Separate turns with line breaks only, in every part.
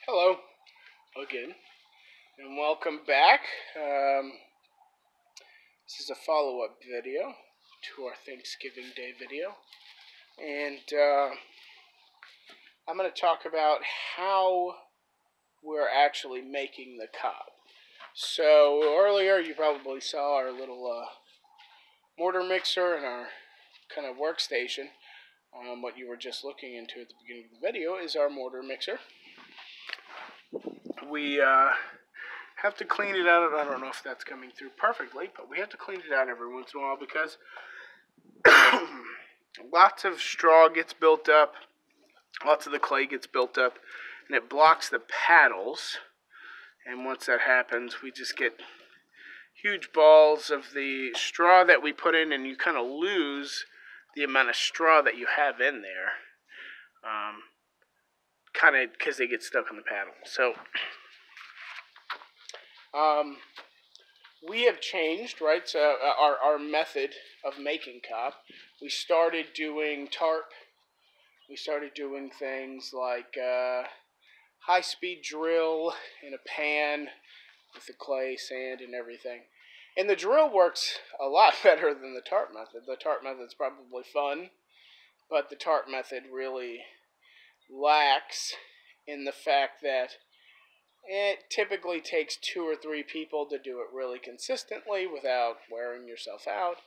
Hello again, and welcome back. This is a follow-up video to our Thanksgiving Day video, and I'm going to talk about how we're actually making the cob. So earlier you probably saw our little mortar mixer in our kind of workstation. What you were just looking into at the beginning of the video is our mortar mixer. We have to clean it out. I don't know if that's coming through perfectly, but we have to clean it out every once in a while because lots of straw gets built up, lots of the clay gets built up, and it blocks the paddles. And once that happens, we just get huge balls of the straw that we put in, and you kind of lose the amount of straw that you have in there, kind of because they get stuck on the paddle. So we have changed, right? So our method of making cob. We started doing tarp. We started doing things like high-speed drill in a pan with the clay, sand, and everything. And the drill works a lot better than the tarp method. The tarp method's probably fun, but the tarp method really lacks in the fact that it typically takes 2 or 3 people to do it really consistently without wearing yourself out.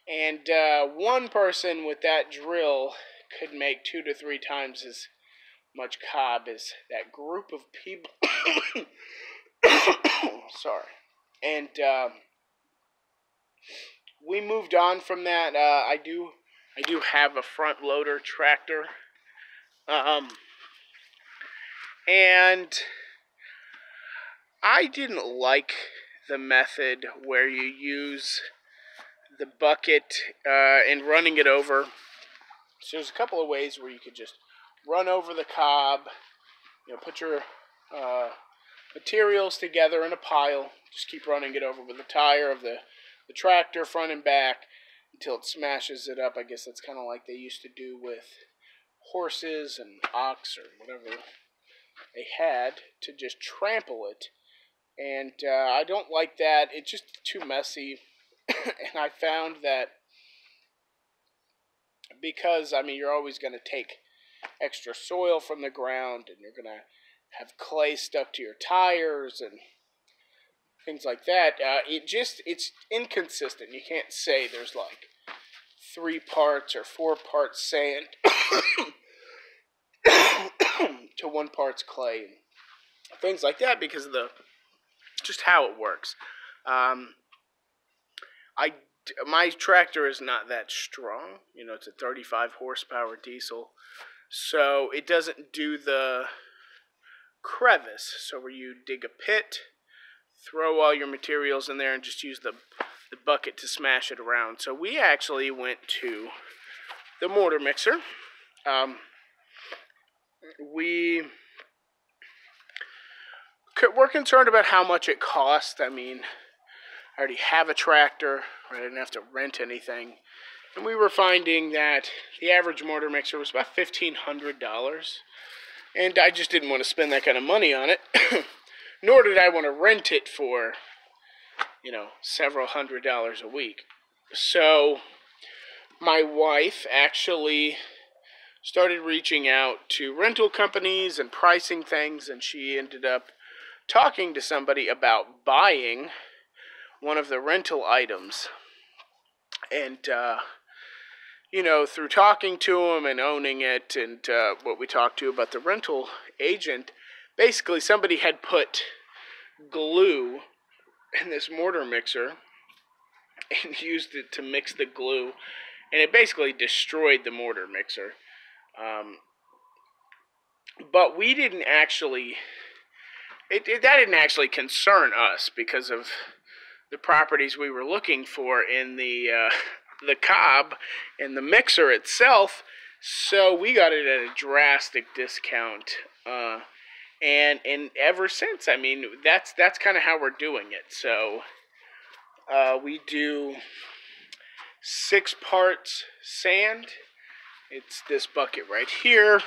And one person with that drill could make 2 to 3 times as much cob as that group of people. Sorry. And we moved on from that. I do have a front loader tractor. And I didn't like the method where you use the bucket and running it over. So there's a couple of ways where you could just run over the cob, put your materials together in a pile, just keep running it over with the tire of the tractor front and back until it smashes it up. I guess that's kind of like they used to do with horses and ox or whatever they had, to just trample it. And I don't like that. It's just too messy. And I found that because, you're always going to take extra soil from the ground, and you're going to have clay stuck to your tires and things like that. It's inconsistent. You can't say there's like 3 parts or 4 parts sand to 1 part's clay, and things like that, because of just how it works. My tractor is not that strong. It's a 35 horsepower diesel, so it doesn't do the crevice. So where you dig a pit, throw all your materials in there, and just use the bucket to smash it around. So we actually went to the mortar mixer. We're concerned about how much it costs. I already have a tractor. I didn't have to rent anything. And we were finding that the average mortar mixer was about $1,500. And I just didn't want to spend that kind of money on it. Nor did I want to rent it for, several $100s a week. So my wife actually started reaching out to rental companies and pricing things, and she ended up talking to somebody about buying one of the rental items. And, through talking to him and owning it, and what we talked to about the rental agent, basically somebody had put glue in this mortar mixer and used it to mix the glue, and it basically destroyed the mortar mixer. But we didn't actually, that didn't actually concern us because of the properties we were looking for in the cob and the mixer itself. So we got it at a drastic discount, and ever since, that's kind of how we're doing it. So we do 6 parts sand. It's this bucket right here.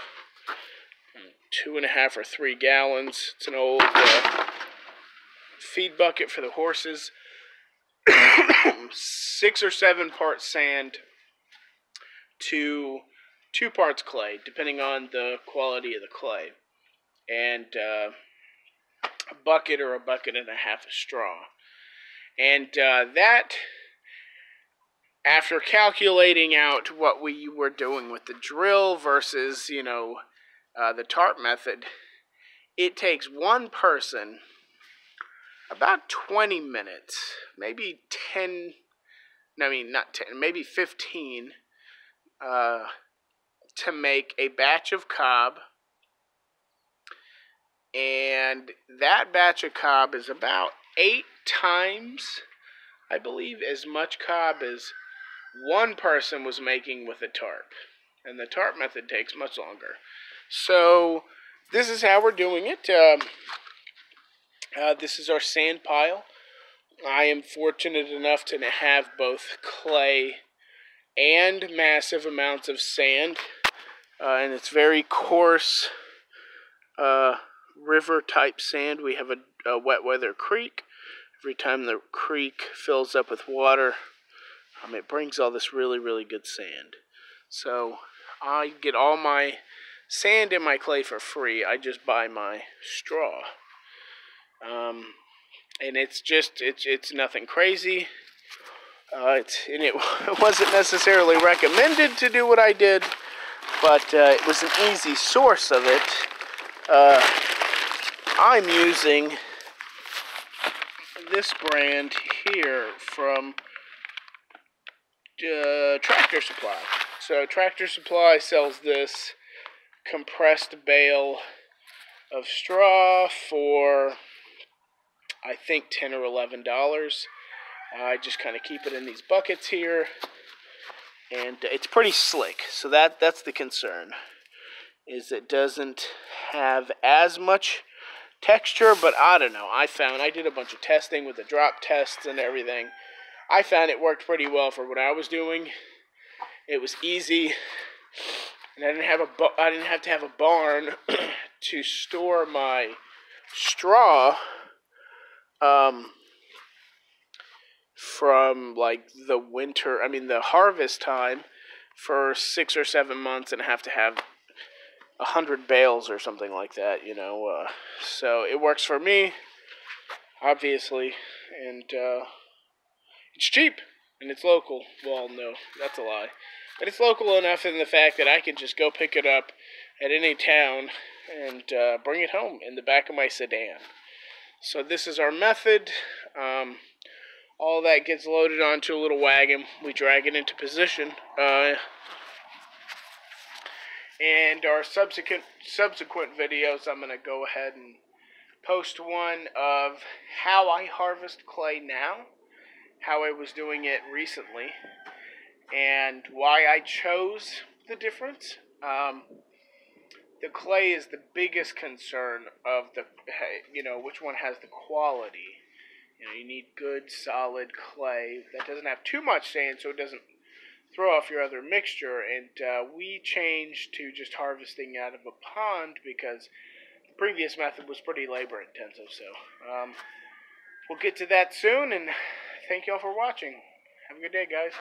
2.5 or 3 gallons. It's an old feed bucket for the horses. 6 or 7 parts sand to 2 parts clay, depending on the quality of the clay, and a bucket or a bucket and a half of straw. And that, after calculating out what we were doing with the drill versus, the tarp method, it takes one person about 20 minutes, maybe 10, not 10, maybe 15, to make a batch of cob. And that batch of cob is about 8 times, I believe, as much cob as one person was making with a tarp. And the tarp method takes much longer. So this is how we're doing it. This is our sand pile. I am fortunate enough to have both clay and massive amounts of sand. And it's very coarse river type sand. We have a wet weather creek. Every time the creek fills up with water, it brings all this really, really good sand. So I get all my sand and my clay for free. I just buy my straw. And it's nothing crazy. It wasn't necessarily recommended to do what I did, but it was an easy source of it. I'm using this brand here from Tractor Supply. So Tractor Supply sells this compressed bale of straw for, I think, $10 or $11. I just kind of keep it in these buckets here, and it's pretty slick. So that's the concern, is it doesn't have as much texture, but I don't know. I did a bunch of testing with the drop tests and everything. I found it worked pretty well for what I was doing. It was easy, and I didn't have to have a barn to store my straw from the winter, the harvest time, for 6 or 7 months, and have to have 100 bales or something like that, so it works for me, obviously, and it's cheap, and it's local. Well, no, that's a lie. But it's local enough in the fact that I can just go pick it up at any town and bring it home in the back of my sedan. So this is our method. All that gets loaded onto a little wagon. We drag it into position. And our subsequent videos, I'm going to go ahead and post one of how I harvest clay now, how I was doing it recently, and why I chose the difference. The clay is the biggest concern of which one has the quality. You need good, solid clay that doesn't have too much sand, so it doesn't throw off your other mixture. And we changed to just harvesting out of a pond because the previous method was pretty labor intensive. So we'll get to that soon, and thank y'all for watching. Have a good day, guys.